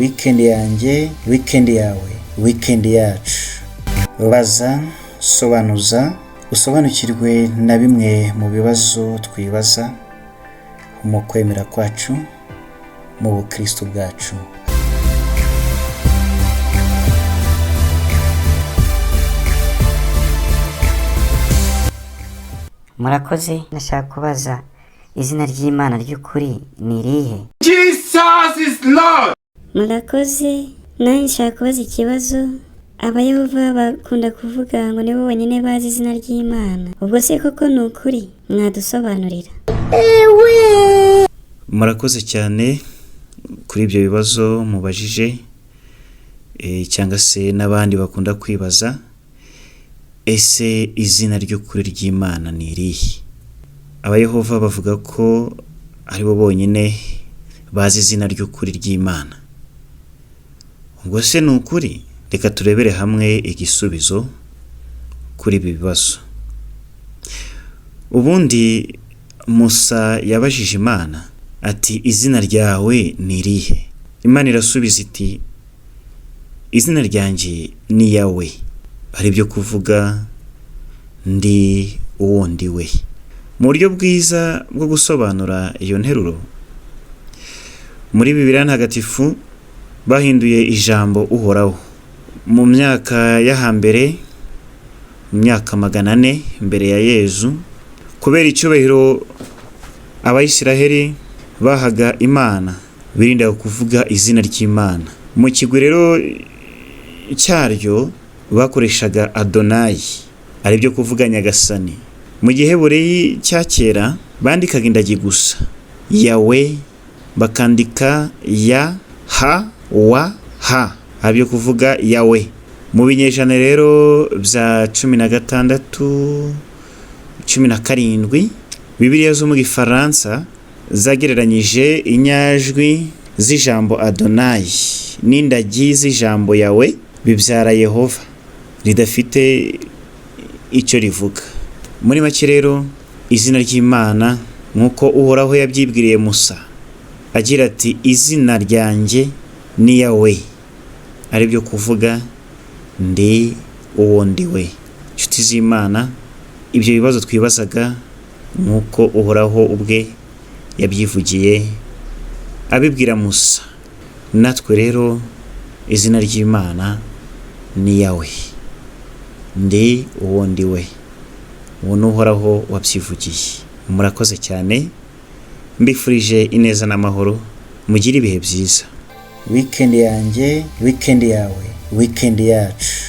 weekend yanjye, weekend yawe, weekend yacu. Baza, sobanuza, usobanukirwe na bimwe mu bibazo twibaza mu kwemera kwacu, mu bukristo bwacu. Murakoze, nashaka kubaza izina ry'Imana ry'ukuri ni irihe? Jesus is Lord. Murakoze, nanjye nshaka kubaza ikibazo. Abayehova bakunda kuvuga ngo nibo bonyine bazi izina ry'Imana. Ubwo se koko ni ukuri? Mwadusobanurira. Murakoze cyane kuri ibyo bibazo mubajije, cyangwa se n'abandi bakunda kwibaza, ese izina ry'ukuri ry'Imana ni irihe? Abayehova bavuga ko ari bo bonyine bazi izina ry'ukuri ry'Imana. Ubwo se ni ukuri? Reka turebere hamwe igisubizo kuri ibi bibazo. Ubundi Musa yabajije Imana ati, izina ryawe ni irihe? Imana irasubiza iti, izina ryanjye ni Yawe, ari byo kuvuga ndi uwo ndi we. Mu buryo bwiza bwo gusobanura iyo nteruro, muri Bibiliya ntagatifu bahinduye ijambo uhoraho. Mu myaka y'ahambere, mu myaka 400 mbere ya Yezu, kubera icyubahiro Abayisiraheli bahaga Imana, birinda kuvuga izina ry'Imana. Mu kigwi rero cyaryo bakoreshaga Adonai, ari byo kuvuga Nyagasani. Mu Giheburayi cya kera bandikaga indagi gusa, Yawe, bakandika ya, ha, wa, ha, ari byo kuvuga Yawe. Mu binyejana rero bya 16, 17, Bibiliya zo mu Gifaransa zagereranyije inyajwi z'ijambo Adonai n'indagi z'ijambo Yawe, bibyara Yehova ridafite icyo rivuga. Muri make rero, izina ry'Imana nk'uko uhoraho yabyibwiriye Musa agira ati, izina ryanjye ni Yawe, ari byo kuvuga ndi uwo ndi we. Inshuti z'Imana, ibyo bibazo twibazaga nk'uko uhoraho ubwe yabyivugiye abibwira Musa. Natwe rero izina ry'Imana ni Yawe, ndi uwo ndi we. Uwo ni uhoraho wabyivugiye. Murakoze cyane, mbifurije ineza n'amahoro, mugire ibihe byiza. Weekend yanjye, weekend yawe, weekend yacu.